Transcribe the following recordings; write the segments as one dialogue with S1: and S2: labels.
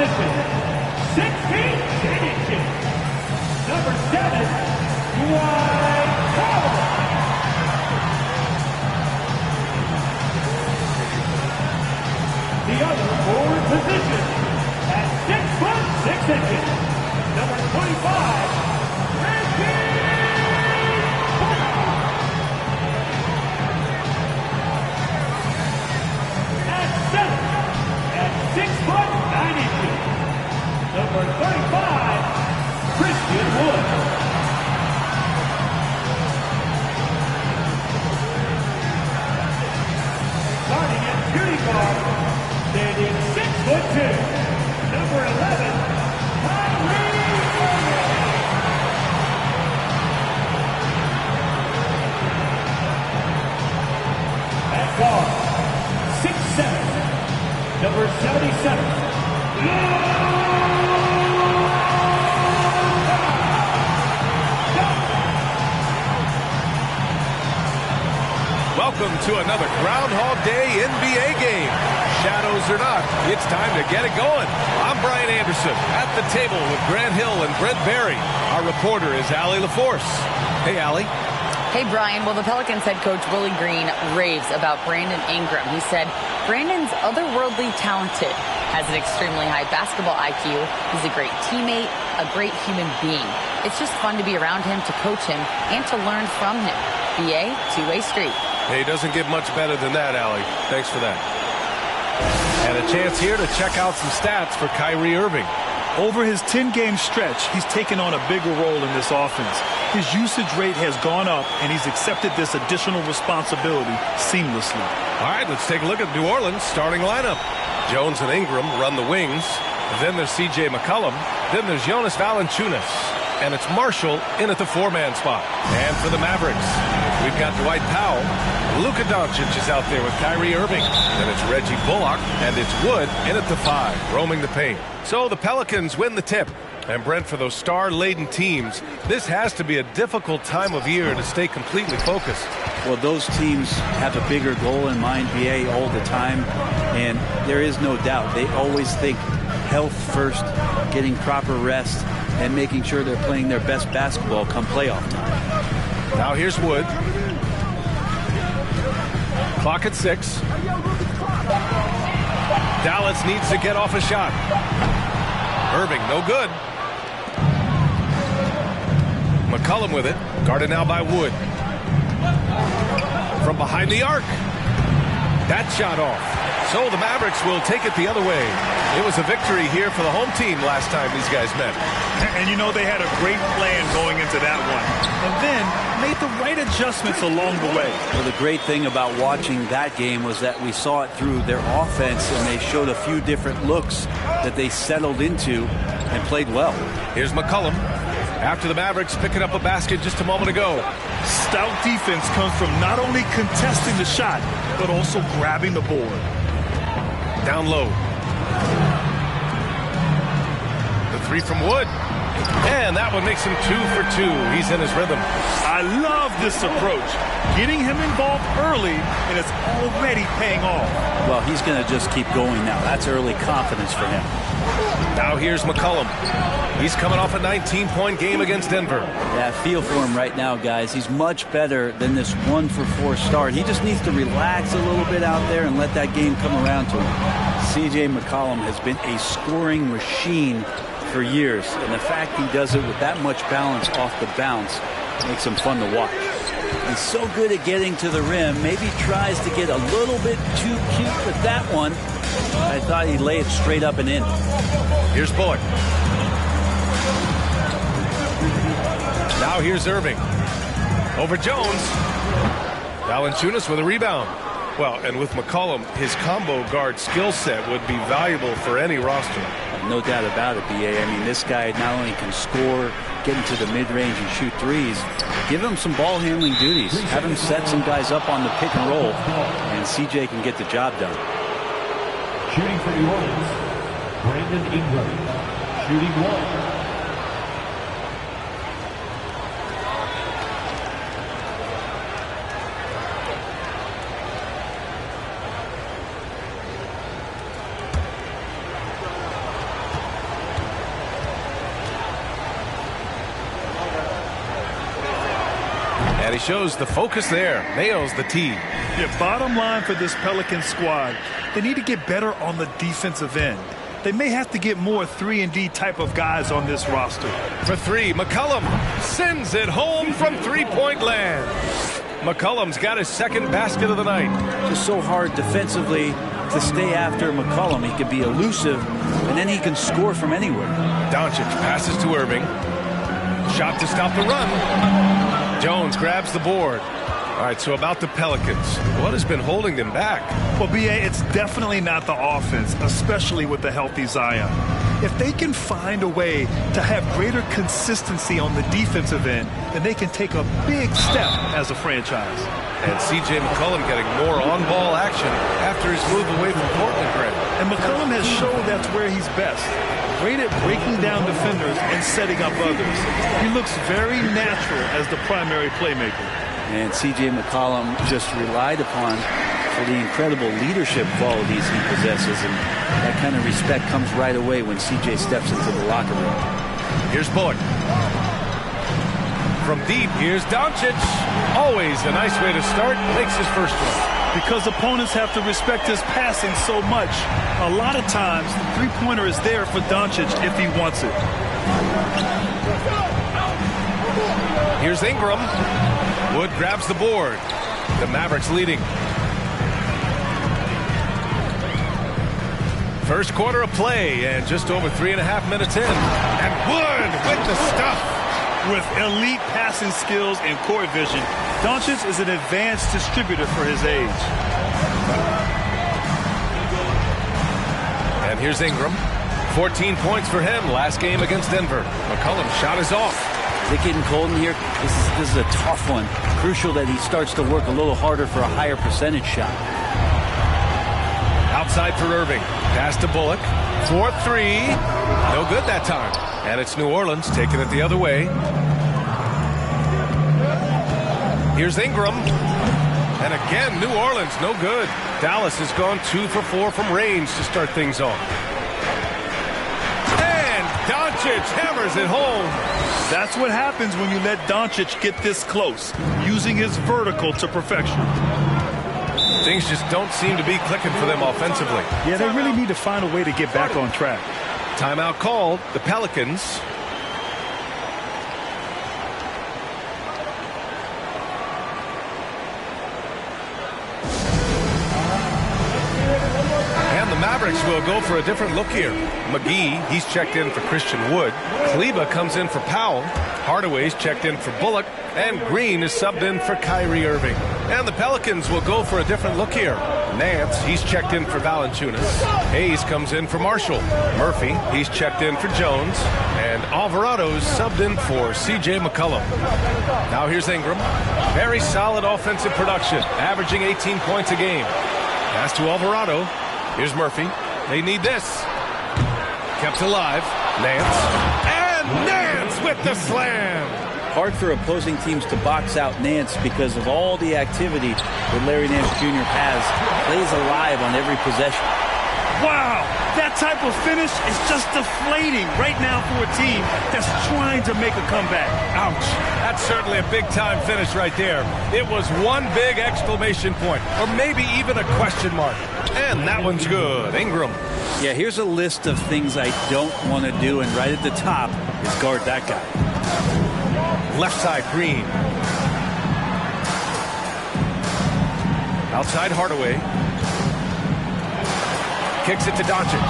S1: position, 16 championship. Number 7, Dwight Howard. The other forward position, at 6 foot 6 inches, number 25, at 6 foot 9 inches, number 35, Christian Wood. Starting at shooting guard, standing 6 foot 2, number 11, Kyrie Irving. At guard, 6'7", number 77.
S2: Welcome to another Groundhog Day NBA game. Shadows or not, it's time to get it going. I'm Brian Anderson at the table with Grant Hill and Brent Barry. Our reporter is Allie LaForce. Hey, Allie.
S3: Hey, Brian. Well, the Pelicans head coach Willie Green raves about Brandon Ingram. He said, Brandon's otherworldly talented, has an extremely high basketball IQ. He's a great teammate, a great human being. It's just fun to be around him, to coach him, and to learn from him. BA, two-way street.
S2: Hey, doesn't get much better than that, Allie. Thanks for that. And a chance here to check out some stats for Kyrie Irving.
S4: Over his 10-game stretch, he's taken on a bigger role in this offense. His usage rate has gone up, and he's accepted this additional responsibility seamlessly.
S2: All right, let's take a look at New Orleans' starting lineup. Jones and Ingram run the wings. Then there's C.J. McCollum. Then there's Jonas Valanciunas. And it's Marshall in at the 4-man spot. And for the Mavericks, we've got Dwight Powell. Luka Doncic is out there with Kyrie Irving. Then it's Reggie Bullock, and it's Wood in at the 5, roaming the paint. So the Pelicans win the tip. And Brent, for those star-laden teams, this has to be a difficult time of year to stay completely focused.
S5: Well, those teams have a bigger goal in mind, BA, all the time. And there is no doubt, they always think health first, getting proper rest, and making sure they're playing their best basketball come playoff time.
S2: Now here's Wood. Clock at 6. Dallas needs to get off a shot. Irving, no good. McCollum with it. Guarded now by Wood. From behind the arc. That shot off. So the Mavericks will take it the other way. It was a victory here for the home team last time these guys met.
S4: And you know they had a great plan going into that one. And then made the right adjustments along the way.
S5: Well, the great thing about watching that game was that we saw it through their offense, and they showed a few different looks that they settled into and played well.
S2: Here's McCollum. After the Mavericks picking up a basket just a moment ago.
S4: Stout defense comes from not only contesting the shot, but also grabbing the board.
S2: Down low. The 3 from Wood. And that one makes him 2 for 2. He's in his rhythm.
S4: I love this approach. Getting him involved early, and it's already paying off.
S5: Well, he's going to just keep going now. That's early confidence for him.
S2: Now here's McCollum. He's coming off a 19-point game against Denver.
S5: Yeah, feel for him right now, guys. He's much better than this 1-for-4 start. He just needs to relax a little bit out there and let that game come around to him. C.J. McCollum has been a scoring machine for years, and the fact he does it with that much balance off the bounce makes him fun to watch. He's so good at getting to the rim. Maybe tries to get a little bit too cute with that one. I thought he'd lay it straight up and in.
S2: Here's Bullock. Now here's Irving. Over Jones. Valanciunas with a rebound. Well, and with McCollum, his combo guard skill set would be valuable for any roster.
S5: No doubt about it, BA. I mean, this guy not only can score, get into the mid-range and shoot threes, give him some ball handling duties. Have him set some guys up on the pick and roll, and CJ can get the job done.
S1: Shooting for New Orleans, Brandon Ingram. Shooting 1.
S2: And he shows the focus there. Nails the tee.
S4: Yeah, bottom line for this Pelicans squad, they need to get better on the defensive end. They may have to get more 3-and-D type of guys on this roster.
S2: For three, McCollum sends it home from three-point land. McCollum's got his second basket of the night.
S5: Just so hard defensively to stay after McCollum. He can be elusive, and then he can score from anywhere.
S2: Doncic passes to Irving. Shot to stop the run. Jones grabs the board. All right, so about the Pelicans, what has been holding them back?
S4: Well, B.A., it's definitely not the offense, especially with the healthy Zion. If they can find a way to have greater consistency on the defensive end, then they can take a big step as a franchise.
S2: And C.J. McCollum getting more on-ball action after his move away from Portland, Greg.
S4: And McCollum has shown that's where he's best. Great at breaking down defenders and setting up others. He looks very natural as the primary playmaker.
S5: And C.J. McCollum just relied upon for the incredible leadership qualities he possesses. And that kind of respect comes right away when C.J. steps into the locker room.
S2: Here's Bullock. From deep, here's Doncic. Always a nice way to start. Makes his first one.
S4: Because opponents have to respect his passing so much, a lot of times the three-pointer is there for Doncic if he wants it.
S2: Here's Ingram. Wood grabs the board. The Mavericks leading. First quarter of play and just over 3.5 minutes in. And Wood with the stuff.
S4: With elite passing skills and court vision, Doncic is an advanced distributor for his age.
S2: And here's Ingram. 14 points for him last game against Denver. McCollum's shot is off.
S5: Is it getting cold in here? This is a tough one. Crucial that he starts to work a little harder for a higher percentage shot.
S2: Outside for Irving. Pass to Bullock. 4-3. No good that time. And it's New Orleans taking it the other way. Here's Ingram. And again, New Orleans, no good. Dallas has gone 2 for 4 from range to start things off. And Doncic hammers it home.
S4: That's what happens when you let Doncic get this close, using his vertical to perfection.
S2: Things just don't seem to be clicking for them offensively.
S4: Yeah, they really need to find a way to get back on track.
S2: Timeout called. The Pelicans. And the Mavericks will go for a different look here. McGee, he's checked in for Christian Wood. Kleba comes in for Powell. Hardaway's checked in for Bullock. And Green is subbed in for Kyrie Irving. And the Pelicans will go for a different look here. Nance, he's checked in for Valanciunas. Hayes comes in for Marshall. Murphy, he's checked in for Jones. And Alvarado's subbed in for C.J. McCollum. Now here's Ingram. Very solid offensive production, averaging 18 points a game. Pass to Alvarado. Here's Murphy. They need this. Kept alive. Nance. And Nance with the slam.
S5: Hard for opposing teams to box out Nance because of all the activity that Larry Nance Jr. has. Plays alive on every possession.
S4: Wow, that type of finish is just deflating right now for a team that's trying to make a comeback.
S2: Ouch. That's certainly a big-time finish right there. It was one big exclamation point, or maybe even a question mark. And that one's good. Ingram.
S5: Yeah, here's a list of things I don't want to do, and right at the top is guard that guy.
S2: Left side, Green. Outside, Hardaway. Kicks it to Doncic.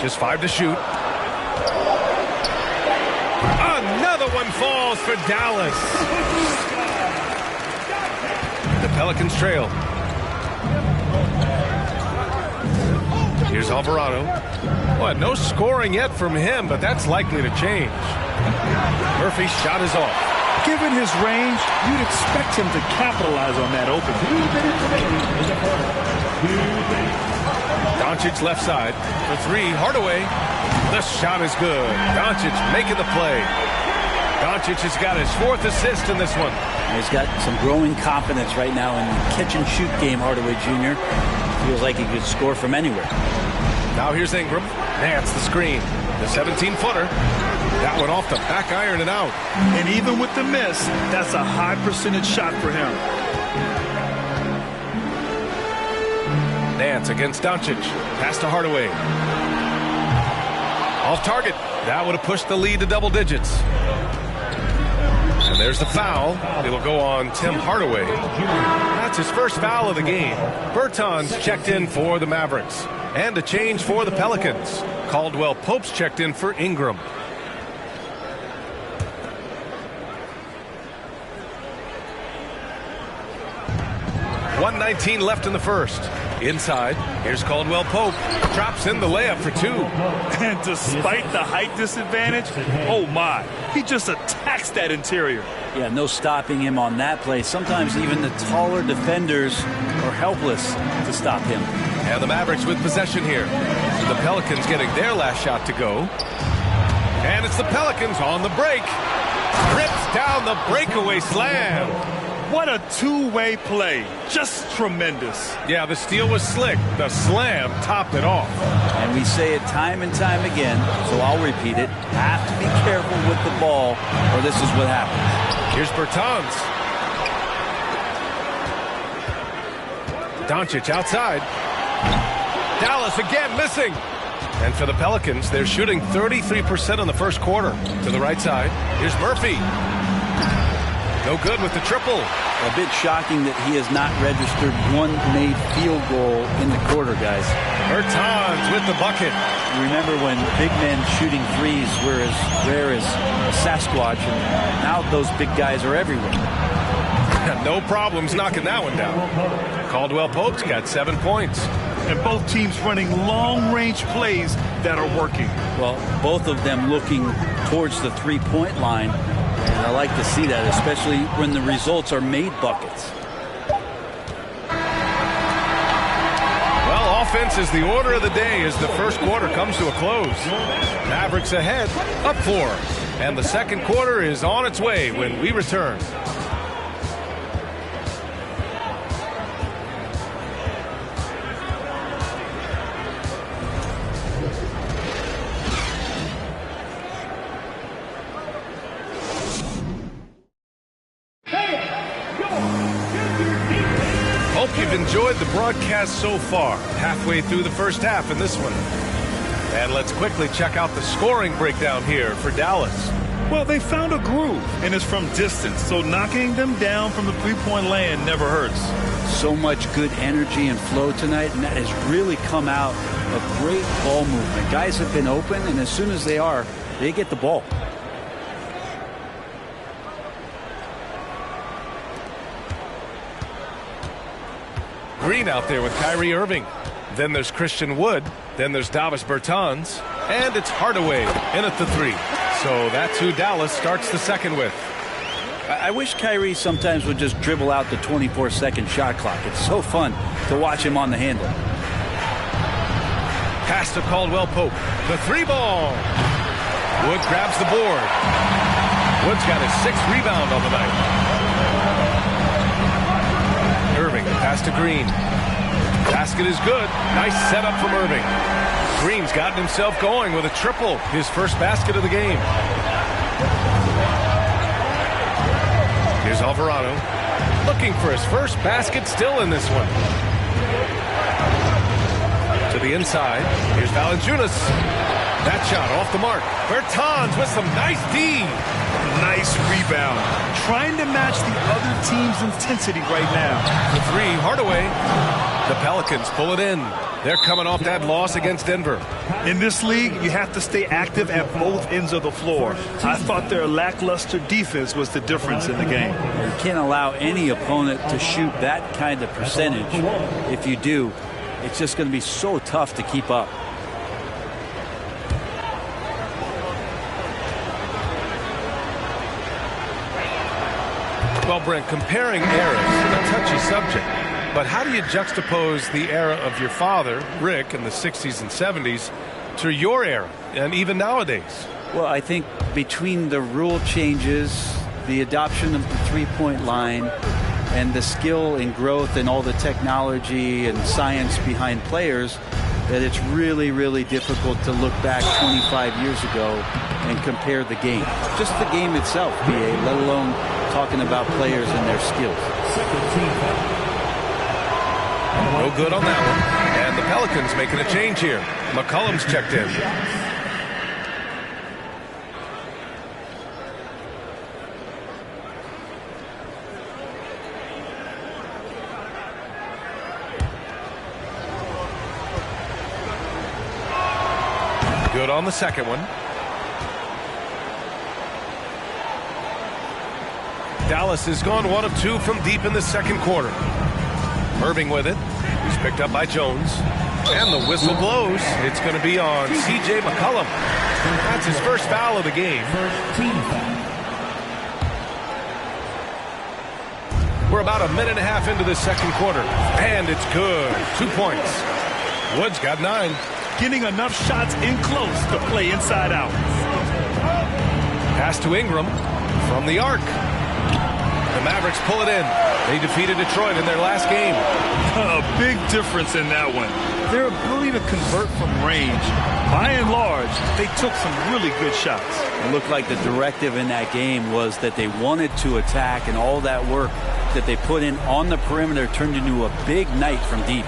S2: Just 5 to shoot. Another one falls for Dallas. The Pelicans trail. Here's Alvarado. Well, no scoring yet from him, but that's likely to change. Murphy's shot is off.
S4: Given his range, you'd expect him to capitalize on that opening.
S2: Doncic left side for 3. Hardaway. The shot is good. Doncic making the play. Doncic has got his 4th assist in this one.
S5: He's got some growing confidence right now in the catch-and-shoot game, Hardaway Jr. Feels like he could score from anywhere.
S2: Now here's Ingram. Nance the screen. The 17-footer. That one off the back iron and out.
S4: And even with the miss, that's a high percentage shot for him.
S2: Nance against Doncic. Pass to Hardaway. Off target. That would have pushed the lead to double digits. And there's the foul. It'll go on Tim Hardaway. That's his first foul of the game. Bertans checked in for the Mavericks. And a change for the Pelicans. Caldwell Pope's checked in for Ingram. .119 left in the first. Inside, here's Caldwell Pope. Drops in the layup for two.
S4: And despite the height disadvantage, oh my, he just attacks that interior.
S5: Yeah, no stopping him on that play. Sometimes even the taller defenders are helpless to stop him.
S2: And the Mavericks with possession here. The Pelicans getting their last shot to go. And it's the Pelicans on the break. Rips down the breakaway slam.
S4: What a two-way play. Just tremendous.
S2: Yeah, the steal was slick. The slam topped it off.
S5: And we say it time and time again, so I'll repeat it. Have to be careful with the ball, or this is what happens.
S2: Here's Bertans. Doncic outside. Dallas again missing. And for the Pelicans, they're shooting 33% in the first quarter. To the right side, here's Murphy. No good with the triple.
S5: A bit shocking that he has not registered one made field goal in the quarter, guys.
S2: Bertans with the bucket.
S5: Remember when big men shooting threes were as rare as a Sasquatch, and now those big guys are everywhere.
S2: No problems knocking that one down. Caldwell Pope's got 7 points.
S4: And both teams running long-range plays that are working.
S5: Well, both of them looking towards the three-point line. And I like to see that, especially when the results are made buckets.
S2: Well, offense is the order of the day as the first quarter comes to a close. Mavericks ahead, up 4. And the second quarter is on its way when we return. Hope you've enjoyed the broadcast so far. Halfway through the first half in this one. And let's quickly check out the scoring breakdown here for Dallas.
S4: Well, they found a groove, and it's from distance, so knocking them down from the three-point land never hurts.
S5: So much good energy and flow tonight, and that has really come out of great ball movement. Guys have been open, and as soon as they are, they get the ball.
S2: Green out there with Kyrie Irving. Then there's Christian Wood. Then there's Davis Bertans. And it's Hardaway in at the 3. So that's who Dallas starts the second with.
S5: I wish Kyrie sometimes would just dribble out the 24-second shot clock. It's so fun to watch him on the handle.
S2: Pass to Caldwell Pope. The 3-ball. Wood grabs the board. Wood's got his 6th rebound on the night. Irving, pass to Green. Basket is good. Nice setup from Irving. Green's gotten himself going with a triple. His first basket of the game. Here's Alvarado. Looking for his first basket still in this one. To the inside. Here's Valanciunas. That shot off the mark. Bertans with some nice D.
S4: Nice rebound. Trying to match the other team's intensity right now.
S2: The 3, Hardaway. The Pelicans pull it in. They're coming off that loss against Denver.
S4: In this league, you have to stay active at both ends of the floor. I thought their lackluster defense was the difference in the game.
S5: You can't allow any opponent to shoot that kind of percentage. If you do, it's just going to be so tough to keep up.
S2: Well, Brent, comparing eras is a touchy subject. But how do you juxtapose the era of your father, Rick, in the 60s and 70s to your era, and even nowadays?
S5: Well, I think between the rule changes, the adoption of the three-point line, and the skill and growth and all the technology and science behind players, that it's really, really difficult to look back 25 years ago and compare the game. Just the game itself, BA, let alone talking about players and their skills.
S2: No good on that one. And the Pelicans making a change here. McCollum's checked in. Good on the second one. Dallas has gone 1 of 2 from deep in the second quarter. Irving with it. He's picked up by Jones. And the whistle blows. It's going to be on CJ McCollum. That's his first foul of the game. We're about a minute and a half into the second quarter. And it's good. 2 points. Wood's got 9.
S4: Getting enough shots in close to play inside out.
S2: Pass to Ingram from the arc. The Mavericks pull it in. They defeated Detroit in their last game.
S4: A big difference in that one. Their ability to convert from range. By and large, they took some really good shots.
S5: It looked like the directive in that game was that they wanted to attack, and all that work that they put in on the perimeter turned into a big night from deep.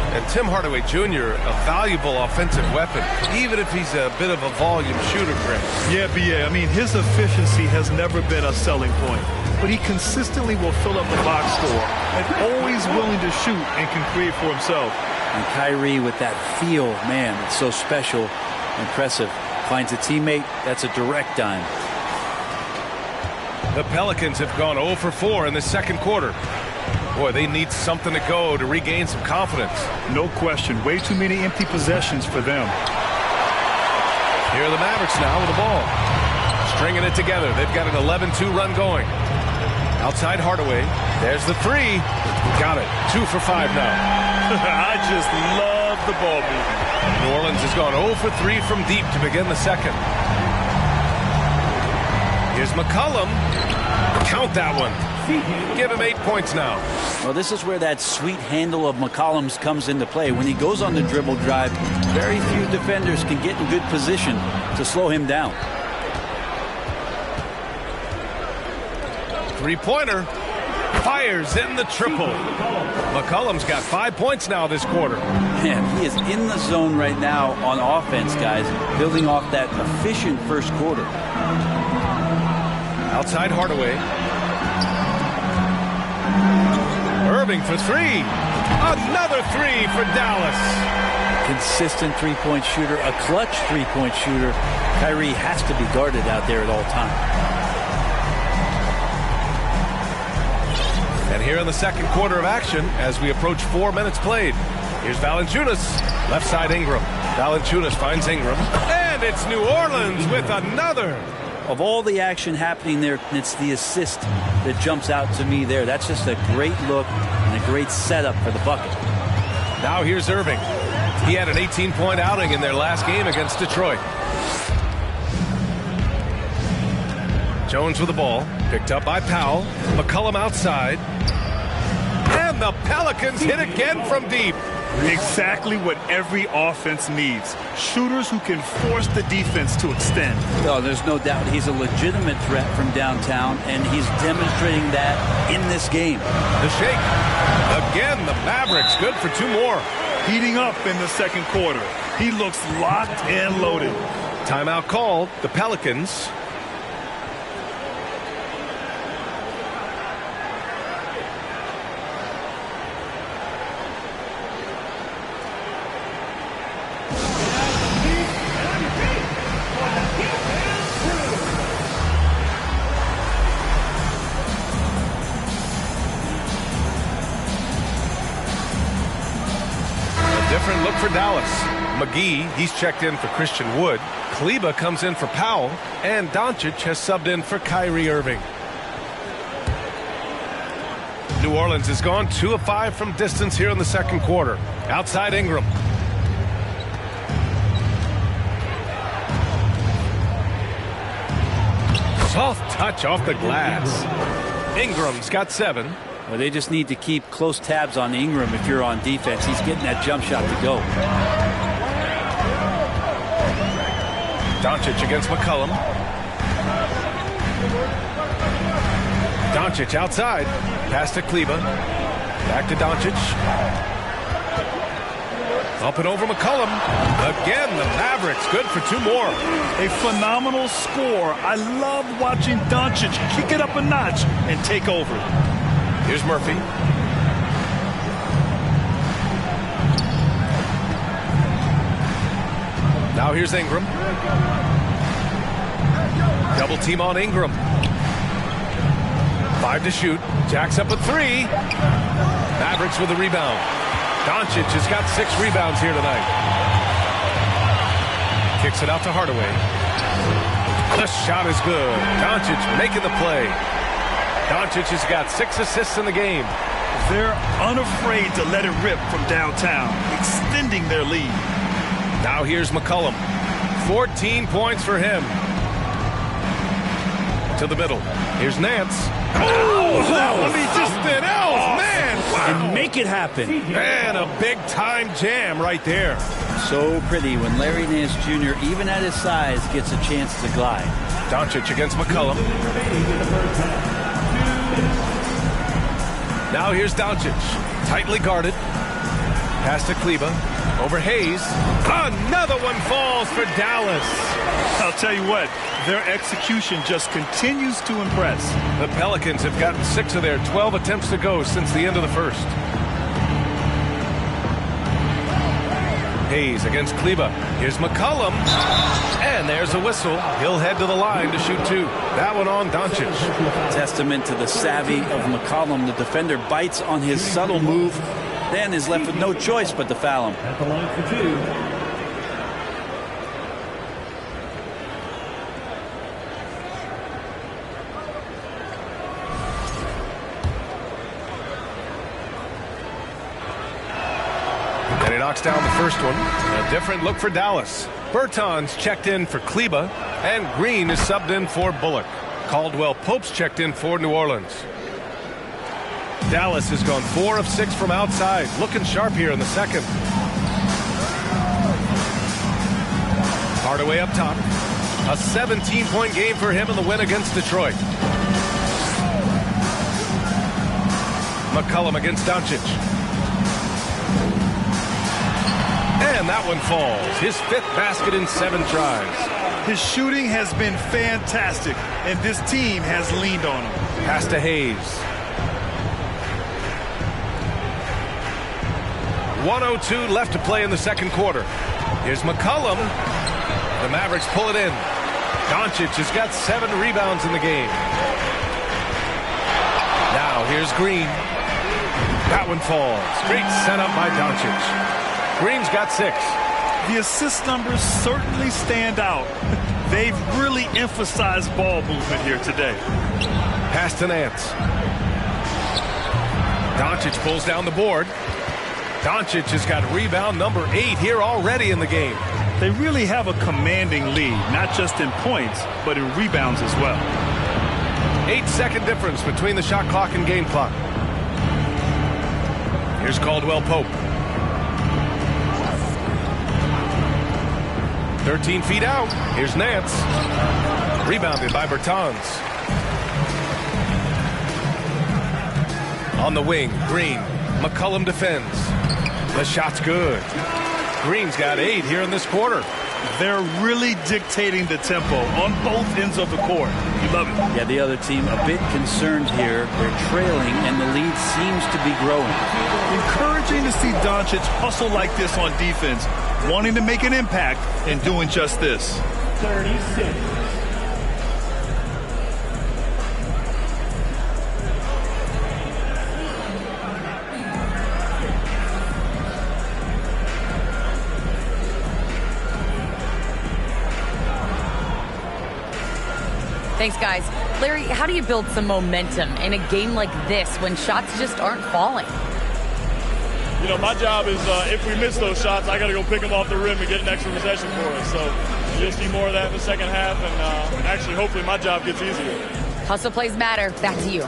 S2: And Tim Hardaway Jr., a valuable offensive weapon, even if he's a bit of a volume shooter, Chris.
S4: Yeah, BA. I mean, his efficiency has never been a selling point. But he consistently will fill up the box score and always willing to shoot and can create for himself.
S5: And Kyrie with that feel, man, it's so special, impressive. Finds a teammate, that's a direct dime.
S2: The Pelicans have gone 0 for 4 in the second quarter. Boy, they need something to go to regain some confidence.
S4: No question. Way too many empty possessions for them.
S2: Here are the Mavericks now with the ball. Stringing it together. They've got an 11-2 run going. Outside Hardaway. There's the 3. Got it. 2 for 5 now.
S4: I just love the ball movement.
S2: New Orleans has gone 0 for 3 from deep to begin the second. Here's McCollum. Count that one. Give him 8 points now.
S5: Well, this is where that sweet handle of McCollum's comes into play. When he goes on the dribble drive, very few defenders can get in good position to slow him down.
S2: Three-pointer. Fires in the triple. McCollum's got 5 points now this quarter.
S5: Man, he is in the zone right now on offense, guys, building off that efficient first quarter.
S2: Outside Hardaway. Irving for 3. Another 3 for Dallas.
S5: Consistent three-point shooter, a clutch three-point shooter. Kyrie has to be guarded out there at all times.
S2: And here in the second quarter of action, as we approach 4 minutes played, here's Valanciunas, left side Ingram. Valanciunas finds Ingram, and it's New Orleans with another.
S5: Of all the action happening there, it's the assist that jumps out to me there. That's just a great look and a great setup for the bucket.
S2: Now here's Irving. He had an 18-point outing in their last game against Detroit. Jones with the ball, picked up by Powell. McCollum outside. And the Pelicans hit again from deep.
S4: Exactly what every offense needs. Shooters who can force the defense to extend.
S5: No, there's no doubt he's a legitimate threat from downtown, and he's demonstrating that in this game.
S2: The shake. Again, the Mavericks good for 2 more.
S4: Heating up in the second quarter. He looks locked and loaded.
S2: Timeout called. The Pelicans. Different look for Dallas. McGee, he's checked in for Christian Wood. Kleba comes in for Powell. And Doncic has subbed in for Kyrie Irving. New Orleans has gone 2 of 5 from distance here in the second quarter. Outside Ingram. Soft touch off the glass. Ingram's got 7.
S5: Well, they just need to keep close tabs on Ingram if you're on defense. He's getting that jump shot to go.
S2: Doncic against McCollum. Doncic outside. Pass to Kleber. Back to Doncic. Up and over McCollum. Again, the Mavericks good for 2 more.
S4: A phenomenal score. I love watching Doncic kick it up a notch and take over.
S2: Here's Murphy. Now here's Ingram. Double team on Ingram. 5 to shoot. Jacks up a 3. Mavericks with a rebound. Doncic has got 6 rebounds here tonight. Kicks it out to Hardaway. The shot is good. Doncic making the play. Doncic has got 6 assists in the game.
S4: They're unafraid to let it rip from downtown, extending their lead.
S2: Now here's McCollum. 14 points for him. To the middle. Here's Nance. Oh, I mean, just an man. Wow.
S5: And make it happen.
S2: And a big-time jam right there.
S5: So pretty when Larry Nance Jr., even at his size, gets a chance to glide.
S2: Doncic against McCollum. Now here's Doncic. Tightly guarded. Pass to Kleber. Over Hayes. Another one falls for Dallas.
S4: I'll tell you what, their execution just continues to impress.
S2: The Pelicans have gotten 6 of their 12 attempts to go since the end of the first. Hayes against Kleber. Here's McCollum. And there's a whistle. He'll head to the line to shoot 2. That one on Doncic.
S5: Testament to the savvy of McCollum. The defender bites on his subtle move, then is left with no choice but to foul him.
S1: At the line for 2.
S2: And he knocks down the first one. A different look for Dallas. Bertans checked in for Kleber, and Green is subbed in for Bullock. Caldwell Pope's checked in for New Orleans. Dallas has gone 4 of 6 from outside. Looking sharp here in the second. Hardaway up top. A 17-point game for him in the win against Detroit. McCollum against Doncic. And that one falls. His 5th basket in 7 tries.
S4: His shooting has been fantastic, and this team has leaned on him.
S2: Pass to Hayes. 1:02 left to play in the second quarter. Here's McCollum. The Mavericks pull it in. Doncic has got 7 rebounds in the game. Now here's Green. That one falls. Great setup by Doncic. Green's got 6.
S4: The assist numbers certainly stand out. They've really emphasized ball movement here today.
S2: Pass to Nance. Doncic pulls down the board. Doncic has got rebound number 8 here already in the game.
S4: They really have a commanding lead, not just in points, but in rebounds as well.
S2: 8-second difference between the shot clock and game clock. Here's Caldwell Pope. 13 feet out. Here's Nance. Rebounded by Bertans. On the wing, Green. McCollum defends. The shot's good. Green's got 8 here in this quarter.
S4: They're really dictating the tempo on both ends of the court. You love it.
S5: Yeah, the other team a bit concerned here. They're trailing, and the lead seems to be growing.
S4: Encouraging to see Doncic hustle like this on defense, wanting to make an impact and doing just this.
S1: 36.
S3: Thanks, guys. Larry, how do you build some momentum in a game like this when shots just aren't falling?
S6: You know, my job is if we miss those shots, I got to go pick them off the rim and get an extra possession for us. So you'll see more of that in the second half, and actually, hopefully, my job gets easier.
S3: Hustle plays matter. Back to you.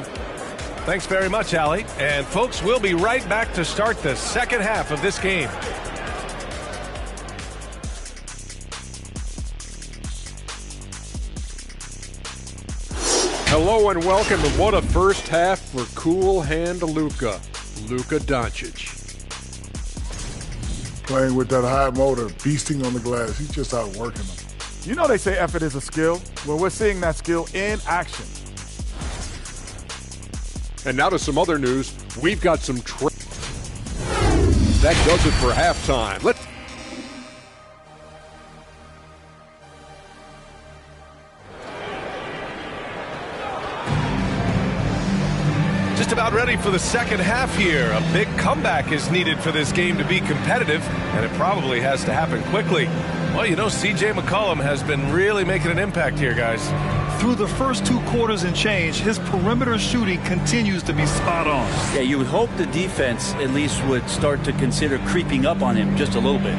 S2: Thanks very much, Allie. And, folks, we'll be right back to start the second half of this game.
S7: Hello and welcome, and what a first half for cool hand Luka Doncic.
S8: Playing with that high motor, beasting on the glass, he's just outworking them.
S9: You know they say effort is a skill. Well, we're seeing that skill in action.
S7: And now to some other news. We've got some that does it for halftime. Let's
S2: just about ready for the second half here. A big comeback is needed for this game to be competitive, and it probably has to happen quickly. Well, you know, C.J. McCollum has been really making an impact here, guys.
S4: Through the first 2 quarters and change, his perimeter shooting continues to be spot on.
S5: Yeah, you would hope the defense at least would start to consider creeping up on him just a little bit.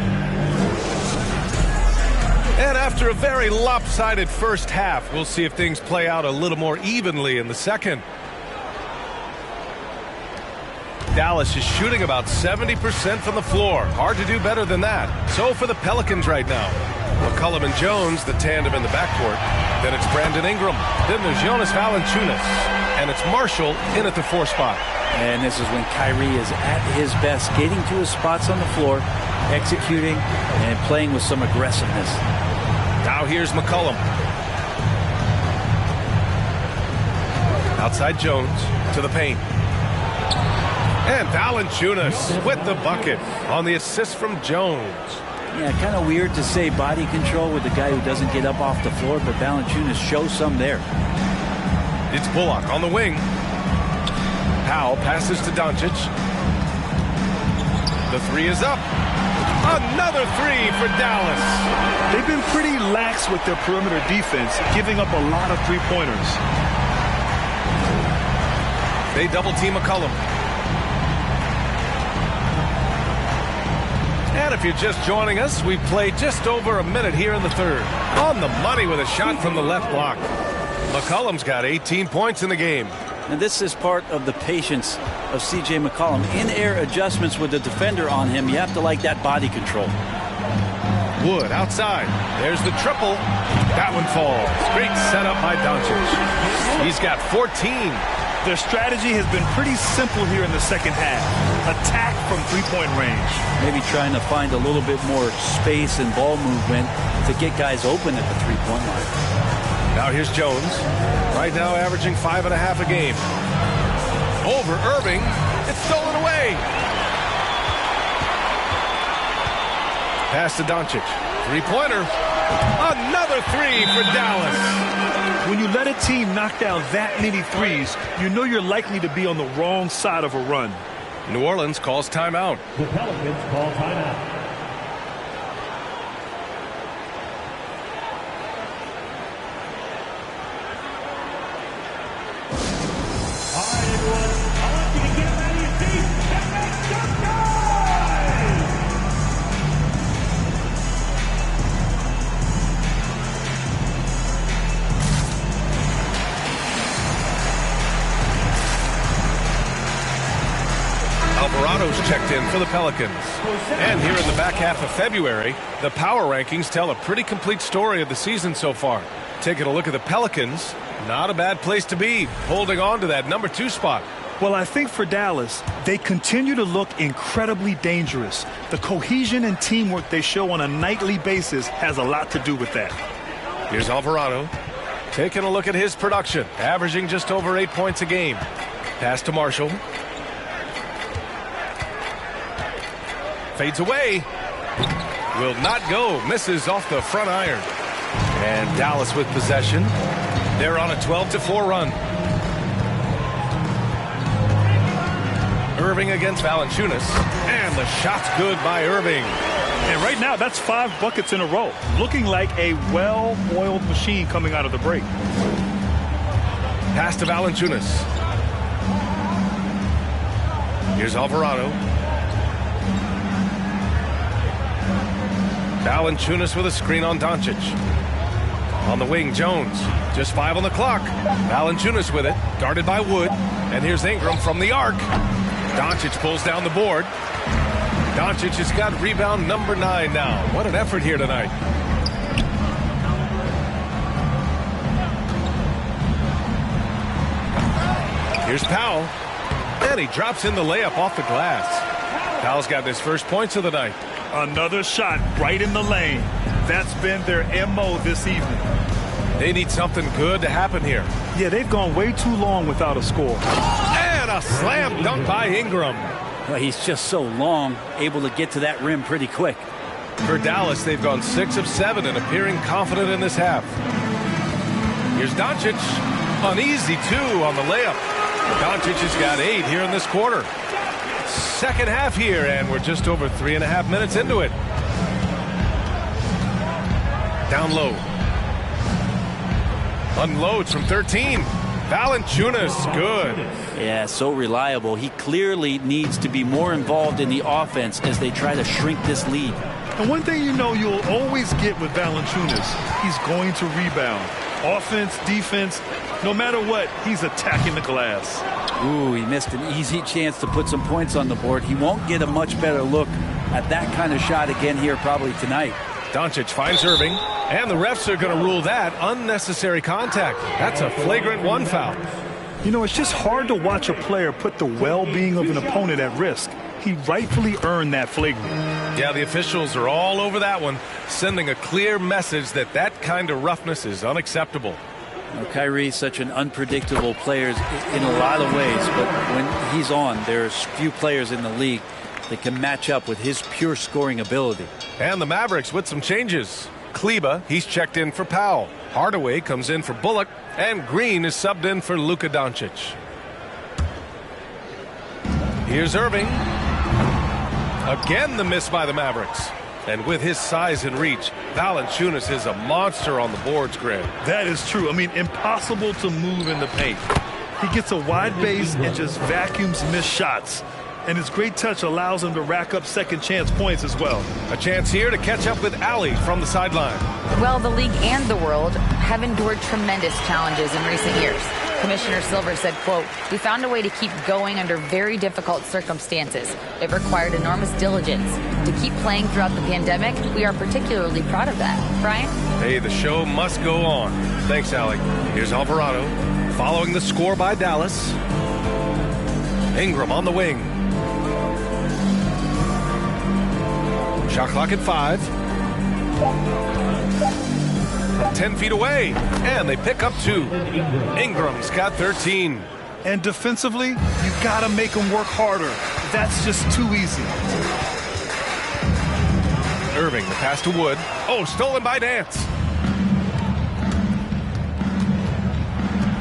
S2: And after a very lopsided first half, we'll see if things play out a little more evenly in the second. Dallas is shooting about 70% from the floor. Hard to do better than that. So for the Pelicans right now, McCollum and Jones, the tandem in the backcourt. Then it's Brandon Ingram. Then there's Jonas Valanciunas. And it's Marshall in at the 4 spot.
S5: And this is when Kyrie is at his best, getting to his spots on the floor, executing, and playing with some aggressiveness.
S2: Now here's McCollum. Outside Jones to the paint. And Valanciunas with the bucket on the assist from Jones.
S5: Yeah, kind of weird to say body control with a guy who doesn't get up off the floor, but Valanciunas shows some there.
S2: It's Bullock on the wing. Powell passes to Doncic. The 3 is up. Another 3 for Dallas.
S4: They've been pretty lax with their perimeter defense, giving up a lot of 3-pointers.
S2: They double team McCollum. And if you're just joining us, we've played just over a minute here in the third. On the money with a shot from the left block. McCollum's got 18 points in the game.
S5: And this is part of the patience of C.J. McCollum. In-air adjustments with the defender on him. You have to like that body control.
S2: Wood outside. There's the triple. That one falls. Great setup by Doncic. He's got 14.
S4: Their strategy has been pretty simple here in the second half. Attack from 3-point range.
S5: Maybe trying to find a little bit more space and ball movement to get guys open at the 3-point line.
S2: Now here's Jones. Right now averaging 5.5 a game. Over Irving. It's stolen away. Pass to Doncic. 3-pointer. Another 3 for Dallas.
S4: When you let a team knock down that many threes, you know you're likely to be on the wrong side of a run.
S2: New Orleans calls timeout.
S1: The Pelicans call timeout. All right, everyone. I want you to get out of your seats and make some noise!
S2: Alvarado's checked in for the Pelicans. And here in the back half of February, the power rankings tell a pretty complete story of the season so far. Taking a look at the Pelicans, not a bad place to be, holding on to that number 2 spot.
S4: Well, I think for Dallas, they continue to look incredibly dangerous. The cohesion and teamwork they show on a nightly basis has a lot to do with that.
S2: Here's Alvarado. Taking a look at his production, averaging just over 8 points a game. Pass to Marshall. Fades away. Will not go. Misses off the front iron. And Dallas with possession. They're on a 12-4 run. Irving against Valanciunas. And the shot's good by Irving.
S4: And right now, that's 5 buckets in a row. Looking like a well-oiled machine coming out of the break.
S2: Pass to Valanciunas. Here's Alvarado. Valanciunas with a screen on Doncic. On the wing, Jones. Just 5 on the clock. Valanciunas with it. Guarded by Wood. And here's Ingram from the arc. Doncic pulls down the board. Doncic has got rebound number 9 now. What an effort here tonight. Here's Powell. And he drops in the layup off the glass. Powell's got his first points of the night.
S4: Another shot right in the lane. That's been their MO this evening.
S2: They need something good to happen here.
S4: Yeah, they've gone way too long without a score.
S2: And a slam dunk by Ingram.
S5: Well, he's just so long, able to get to that rim pretty quick.
S2: For Dallas, they've gone 6 of 7 and appearing confident in this half. Here's Doncic. An easy 2 on the layup. Doncic has got 8 here in this quarter. Second half here, and we're just over 3.5 minutes into it. Down low. Unloads from 13. Valanciunas, good.
S5: Yeah, so reliable. He clearly needs to be more involved in the offense as they try to shrink this lead.
S4: And one thing you know you'll always get with Valanciunas, he's going to rebound. Offense, defense, no matter what, he's attacking the glass.
S5: Ooh, he missed an easy chance to put some points on the board. He won't get a much better look at that kind of shot again here probably tonight.
S2: Doncic finds Irving, and the refs are going to rule that unnecessary contact. That's a flagrant 1 foul.
S4: You know, it's just hard to watch a player put the well-being of an opponent at risk. He rightfully earned that flagrant.
S2: Yeah, the officials are all over that one, sending a clear message that that kind of roughness is unacceptable.
S5: Well, Kyrie's such an unpredictable player in a lot of ways, but when he's on, there's few players in the league that can match up with his pure scoring ability.
S2: And the Mavericks with some changes. Kleba, he's checked in for Powell. Hardaway comes in for Bullock, and Green is subbed in for Luka Doncic. Here's Irving. Again, the miss by the Mavericks. And with his size and reach, Valanciunas is a monster on the boards, Greg.
S4: That is true. I mean, impossible to move in the paint. He gets a wide base and just vacuums missed shots. And his great touch allows him to rack up second chance points as well.
S2: A chance here to catch up with Ali from the sideline.
S3: Well, the league and the world have endured tremendous challenges in recent years. Commissioner Silver said, quote, "We found a way to keep going under very difficult circumstances. It required enormous diligence. To keep playing throughout the pandemic, we are particularly proud of that." Brian?
S2: Hey, the show must go on. Thanks, Alec. Here's Alvarado following the score by Dallas. Ingram on the wing. Shot clock at 5. From 10 feet away, and they pick up 2. Ingram's got 13.
S4: And defensively, you got to make him work harder. That's just too easy.
S2: Irving, the pass to Wood. Oh, stolen by Nance.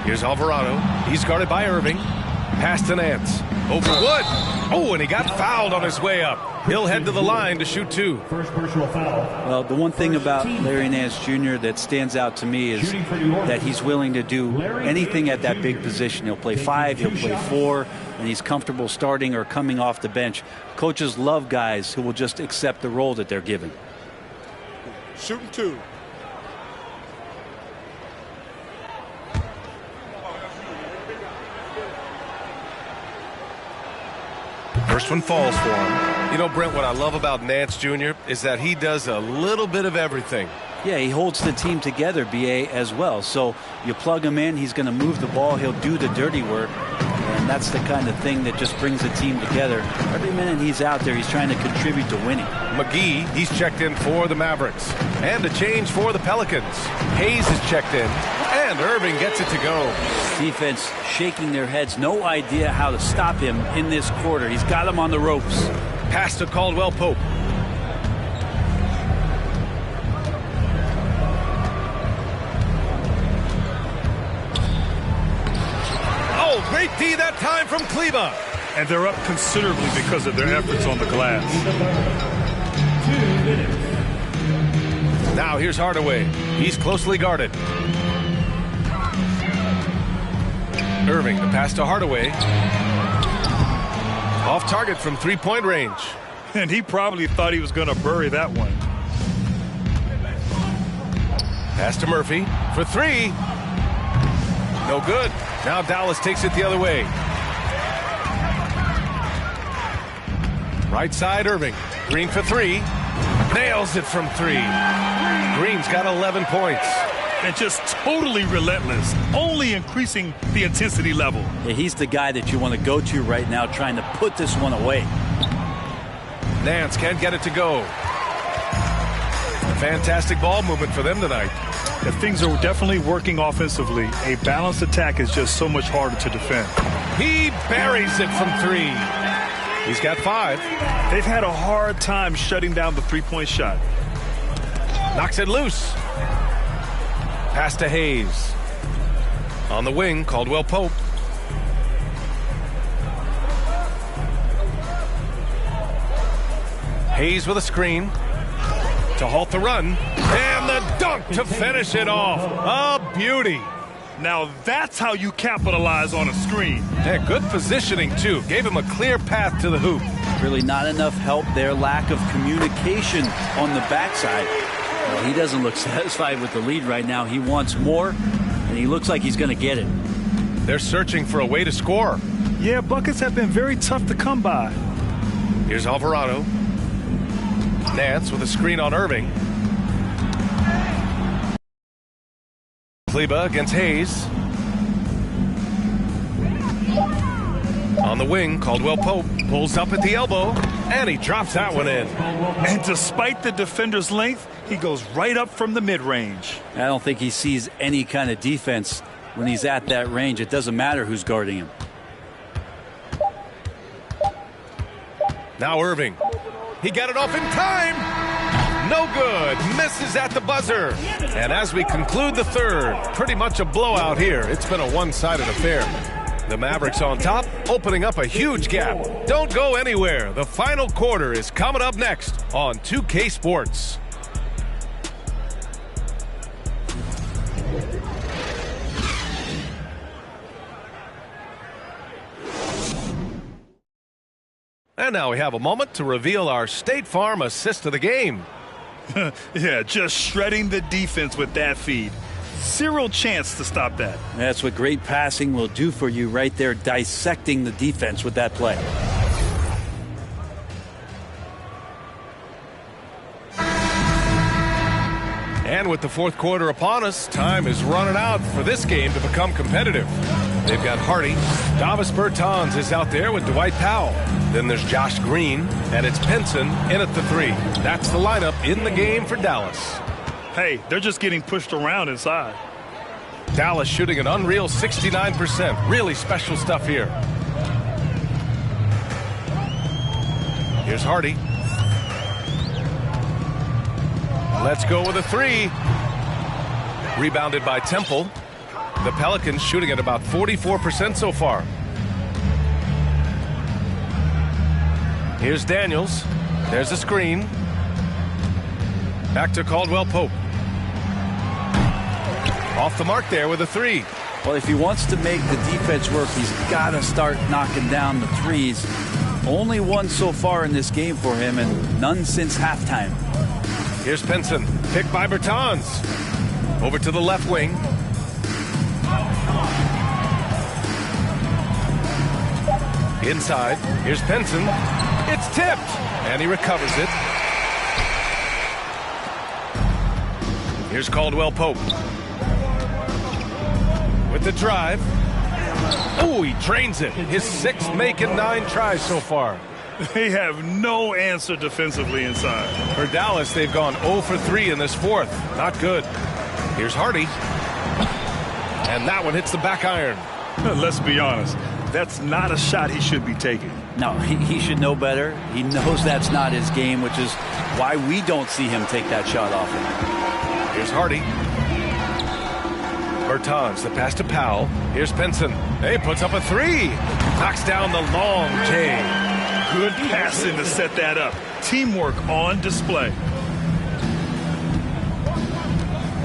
S2: Here's Alvarado. He's guarded by Irving. Pass to Nance. Over Wood. Oh, and he got fouled on his way up. He'll head to the line to shoot 2.
S1: First personal foul.
S5: Well, the one thing about Larry Nance Jr. that stands out to me is that he's willing to do anything at that big position. He'll play 5, he'll play 4, and he's comfortable starting or coming off the bench. Coaches love guys who will just accept the role that they're given.
S8: Shooting 2.
S2: First one falls for him. You know, Brent, what I love about Nance Jr. is that he does a little bit of everything.
S5: Yeah, he holds the team together, BA, as well. So you plug him in, he's going to move the ball, he'll do the dirty work. And that's the kind of thing that just brings the team together. Every minute he's out there, he's trying to contribute to winning.
S2: McGee, he's checked in for the Mavericks. And a change for the Pelicans. Hayes is checked in. And Irving gets it to go.
S5: Defense shaking their heads. No idea how to stop him in this quarter. He's got him on the ropes.
S2: Pass to Caldwell Pope. Oh, great D that time from Kleba.
S4: And they're up considerably because of their efforts on the glass.
S1: 2 minutes.
S2: Now here's Hardaway. He's closely guarded. Irving, the pass to Hardaway. Off target from three-point range.
S4: And he probably thought he was going to bury that one.
S2: Pass to Murphy for 3. No good. Now Dallas takes it the other way. Right side, Irving. Green for 3. Nails it from 3. Green's got 11 points.
S4: and just totally relentless, only increasing the intensity level.
S5: Yeah, he's the guy that you want to go to right now, trying to put this one away.
S2: Nance can't get it to go. Fantastic ball movement for them tonight.
S4: If things are definitely working offensively, a balanced attack is just so much harder to defend.
S2: He buries it from 3. He's got 5.
S4: They've had a hard time shutting down the three-point shot.
S2: Knocks it loose. Pass to Hayes. On the wing, Caldwell Pope. Hayes with a screen to halt the run. And the dunk to finish it off. A beauty.
S4: Now that's how you capitalize on a screen.
S2: Yeah, good positioning, too. Gave him a clear path to the hoop.
S5: Really not enough help there. Lack of communication on the backside. Well, he doesn't look satisfied with the lead right now. He wants more, and he looks like he's going to get it.
S2: They're searching for a way to score.
S4: Yeah, buckets have been very tough to come by.
S2: Here's Alvarado. Nance with a screen on Irving. Kleba against Hayes. On the wing, Caldwell Pope pulls up at the elbow, and he drops that one in.
S4: And despite the defender's length, he goes right up from the mid-range.
S5: I don't think he sees any kind of defense when he's at that range. It doesn't matter who's guarding him.
S2: Now Irving. He got it off in time. No good. Misses at the buzzer. And as we conclude the third, pretty much a blowout here. It's been a one-sided affair. The Mavericks on top, opening up a huge gap. Don't go anywhere. The final quarter is coming up next on 2K Sports. And now we have a moment to reveal our State Farm assist of the game.
S4: Yeah, just shredding the defense with that feed. Zero chance to stop that.
S5: That's what great passing will do for you right there, dissecting the defense with that play.
S2: And with the fourth quarter upon us, time is running out for this game to become competitive. They've got Hardy. Davis Bertans is out there with Dwight Powell. Then there's Josh Green, and it's Pinson in at the 3. That's the lineup in the game for Dallas.
S4: Hey, they're just getting pushed around inside.
S2: Dallas shooting an unreal 69%. Really special stuff here. Here's Hardy. Let's go with a 3. Rebounded by Temple. The Pelicans shooting at about 44% so far. Here's Daniels. There's a screen. Back to Caldwell Pope. Off the mark there with a 3.
S5: Well, if he wants to make the defense work, he's got to start knocking down the threes. Only one so far in this game for him, and none since halftime.
S2: Here's Pinson, picked by Bertans. Over to the left wing. Inside, here's Pinson. It's tipped, and he recovers it. Here's Caldwell Pope. With the drive. Oh, he drains it. His 6th make in 9 tries so far.
S4: They have no answer defensively inside.
S2: For Dallas, they've gone 0 for 3 in this fourth. Not good. Here's Hardy. And that one hits the back iron.
S4: Let's be honest. That's not a shot he should be taking.
S5: No, he should know better. He knows that's not his game, which is why we don't see him take that shot off him.
S2: Here's Hardy. Bertans, the pass to Powell. Here's Pinson. He puts up a 3. Knocks down the long J.
S4: Good passing to set that up. Teamwork on display.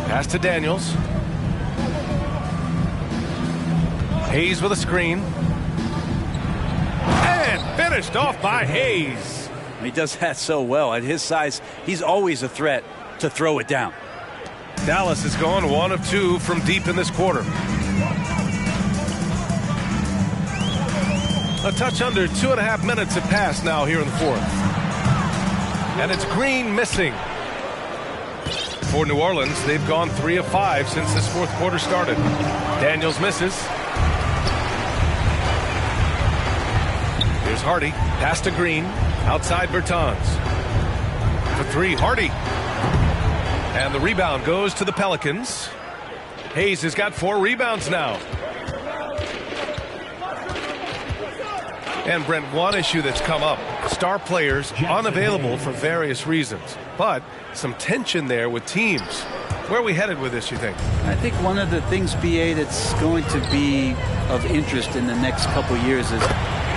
S2: Pass to Daniels. Hayes with a screen. And finished off by Hayes.
S5: He does that so well. At his size, he's always a threat to throw it down.
S2: Dallas has gone 1 of 2 from deep in this quarter. A touch under 2.5 minutes have passed now here in the fourth. And it's Green missing. For New Orleans, they've gone 3 of 5 since this fourth quarter started. Daniels misses. Here's Hardy. Pass to Green. Outside Bertans. For 3, Hardy. And the rebound goes to the Pelicans. Hayes has got 4 rebounds now. And Brent, one issue that's come up, star players unavailable for various reasons, but some tension there with teams. Where are we headed with this, you think?
S5: I think one of the things, BA, that's going to be of interest in the next couple years is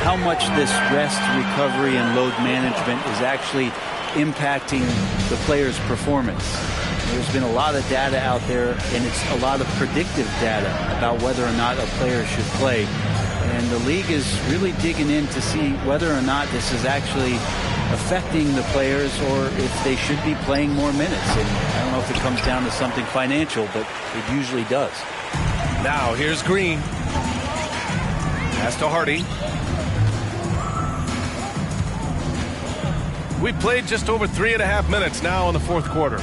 S5: how much this rest, recovery, and load management is actually impacting the player's performance. There's been a lot of data out there, and it's a lot of predictive data about whether or not a player should play. And the league is really digging in to see whether or not this is actually affecting the players or if they should be playing more minutes. And I don't know if it comes down to something financial, but it usually does.
S2: Now here's Green. Pass to Hardy. We played just over 3.5 minutes now in the fourth quarter.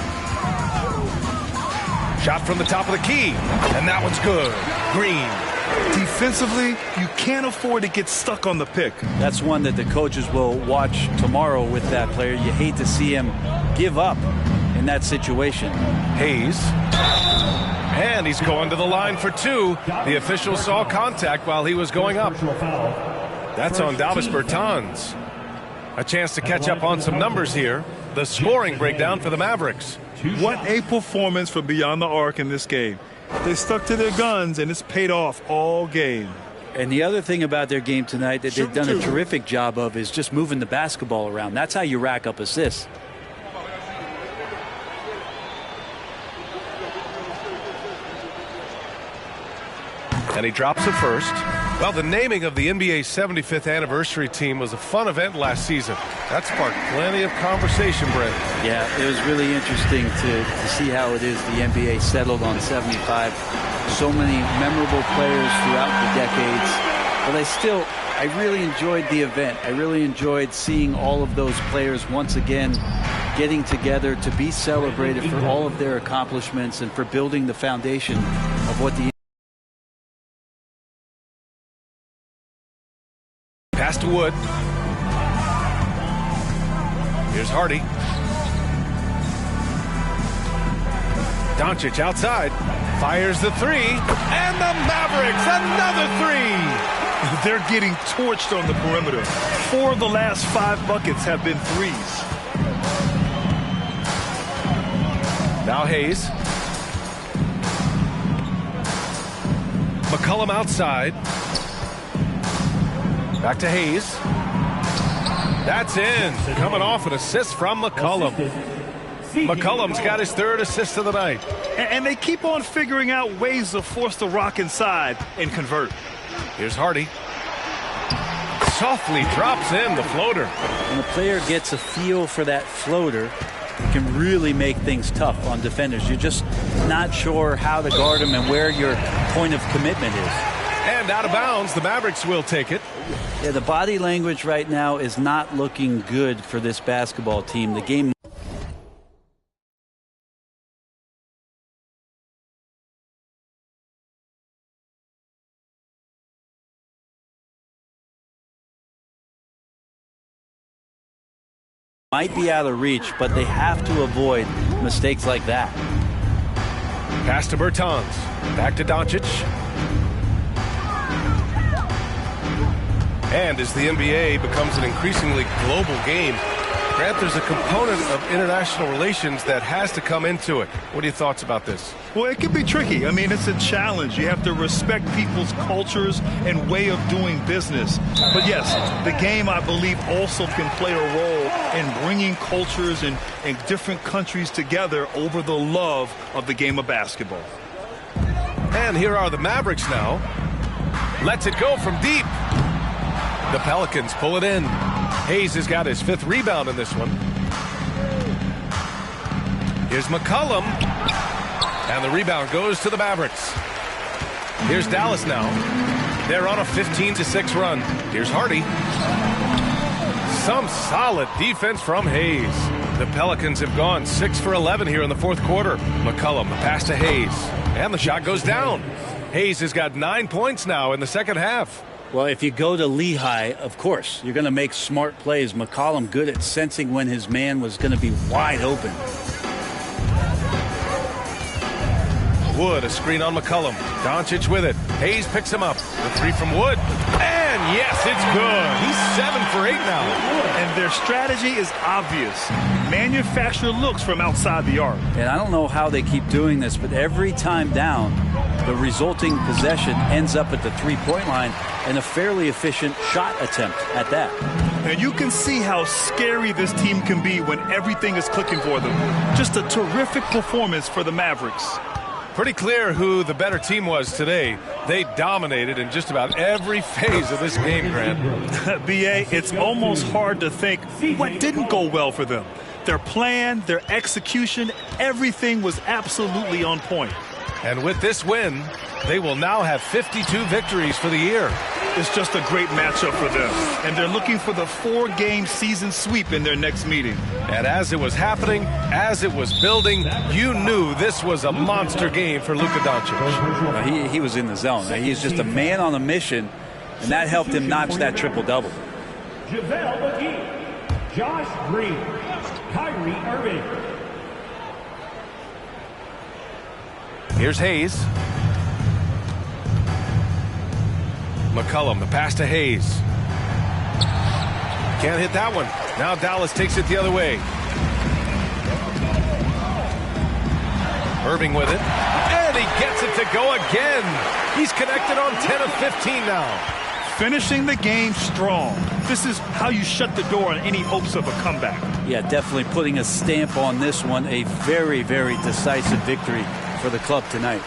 S2: Shot from the top of the key, and that one's good. Green.
S4: Defensively, you can't afford to get stuck on the pick.
S5: That's one that the coaches will watch tomorrow with that player. You hate to see him give up in that situation.
S2: Hayes. And he's going to the line for 2. The official saw contact while he was going up. That's on Davis Bertans. A chance to catch up on some numbers here. The scoring breakdown for the Mavericks.
S4: What a performance from beyond the arc in this game. They stuck to their guns, and it's paid off all game.
S5: And the other thing about their game tonight that they've done a terrific job of is just moving the basketball around. That's how you rack up assists.
S2: And he drops it first. Well, the naming of the NBA's 75th anniversary team was a fun event last season. That sparked plenty of conversation, Brent.
S5: Yeah, it was really interesting to see how it is the NBA settled on 75. So many memorable players throughout the decades. But I really enjoyed the event. I really enjoyed seeing all of those players once again getting together to be celebrated for all of their accomplishments and for building the foundation of what the
S2: Pass to Wood. Here's Hardy. Doncic outside. Fires the 3. And the Mavericks, another 3.
S4: They're getting torched on the perimeter. 4 of the last 5 buckets have been 3s.
S2: Now Hayes. McCollum outside. Back to Hayes. That's in. Coming off an assist from McCollum. McCollum's got his 3rd assist of the night.
S4: And they keep on figuring out ways to force the rock inside and convert.
S2: Here's Hardy. Softly drops in the floater.
S5: When a player gets a feel for that floater, it can really make things tough on defenders. You're just not sure how to guard them and where your point of commitment is.
S2: And out of bounds, the Mavericks will take it.
S5: Yeah, the body language right now is not looking good for this basketball team. The game might be out of reach, but they have to avoid mistakes like that.
S2: Pass to Bertans. Back to Doncic. And as the NBA becomes an increasingly global game, Grant, there's a component of international relations that has to come into it. What are your thoughts about this?
S4: Well, it can be tricky. I mean, it's a challenge. You have to respect people's cultures and way of doing business. But yes, the game, I believe, also can play a role in bringing cultures and different countries together over the love of the game of basketball.
S2: And here are the Mavericks now. Lets it go from deep. The Pelicans pull it in. Hayes has got his 5th rebound in this one. Here's McCollum. And the rebound goes to the Mavericks. Here's Dallas now. They're on a 15-6 run. Here's Hardy. Some solid defense from Hayes. The Pelicans have gone 6 for 11 here in the fourth quarter. McCollum, the pass to Hayes, and the shot goes down. Hayes has got 9 points now in the second half.
S5: Well, if you go to Lehigh, of course, you're going to make smart plays. McCollum good at sensing when his man was going to be wide open.
S2: Wood, a screen on McCollum. Doncic with it. Hayes picks him up. The three from Wood. And yes, it's good. He's 7 for 8 now.
S4: And their strategy is obvious. Manufacture looks from outside the arc.
S5: And I don't know how they keep doing this, but every time down, the resulting possession ends up at the three-point line and a fairly efficient shot attempt at that.
S4: And you can see how scary this team can be when everything is clicking for them. Just a terrific performance for the Mavericks.
S2: Pretty clear who the better team was today. They dominated in just about every phase of this game, Grant.
S4: B.A., it's almost hard to think what didn't go well for them. Their plan, their execution, everything was absolutely on point.
S2: And with this win, they will now have 52 victories for the year.
S4: It's just a great matchup for them. And they're looking for the 4-game season sweep in their next meeting.
S2: And as it was happening, as it was building, you knew this was a monster game for Luka Doncic.
S5: He was in the zone. He's just a man on a mission, and that helped him notch that triple-double.
S1: JaVale McGee, Josh Green, Kyrie Irving.
S2: Here's Hayes. McCollum, the pass to Hayes. Can't hit that one. Now Dallas takes it the other way. Irving with it. And he gets it to go again. He's connected on 10 of 15 now.
S4: Finishing the game strong. This is how you shut the door on any hopes of a comeback.
S5: Yeah, definitely putting a stamp on this one. A very, very decisive victory for the club tonight.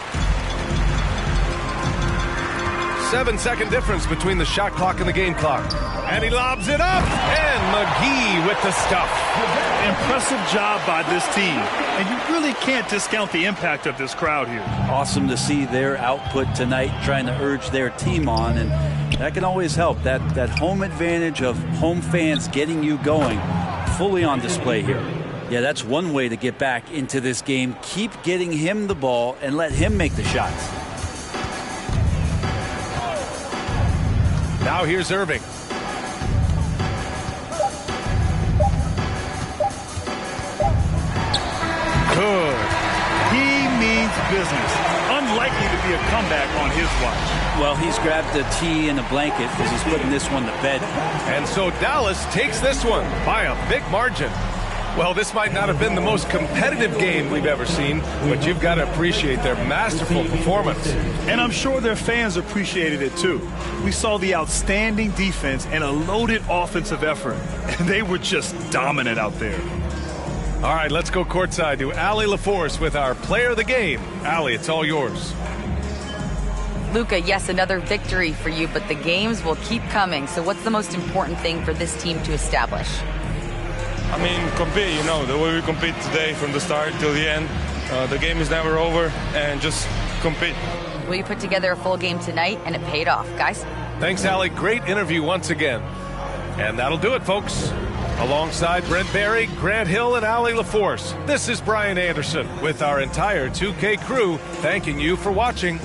S2: 7-second difference between the shot clock and the game clock. And he lobs it up. And McGee with the stuff.
S4: Impressive job by this team. And you really can't discount the impact of this crowd here.
S5: Awesome to see their output tonight, trying to urge their team on. And that can always help. That home advantage of home fans getting you going fully on display here. Yeah, that's one way to get back into this game. Keep getting him the ball and let him make the shots.
S2: Now here's Irving. Good.
S4: He means business. Unlikely to be a comeback on his watch.
S5: Well, he's grabbed a tee and a blanket as he's putting this one to bed.
S2: And so Dallas takes this one by a big margin. Well, this might not have been the most competitive game we've ever seen, but you've got to appreciate their masterful performance.
S4: And I'm sure their fans appreciated it too. We saw the outstanding defense and a loaded offensive effort, and they were just dominant out there.
S2: All right, let's go courtside to Allie LaForce with our player of the game. Allie, it's all yours.
S3: Luka, yes, another victory for you, but the games will keep coming. So what's the most important thing for this team to establish?
S10: I mean, compete, you know, the way we compete today from the start till the end. The game is never over, and just compete.
S3: Well, you put together a full game tonight, and it paid off, guys.
S2: Thanks, Allie. Great interview once again. And that'll do it, folks. Alongside Brent Barry, Grant Hill, and Allie LaForce, this is Brian Anderson with our entire 2K crew thanking you for watching.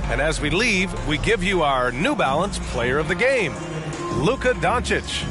S2: And as we leave, we give you our New Balance Player of the Game, Luka Doncic.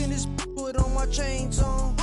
S11: in this put on my chains on.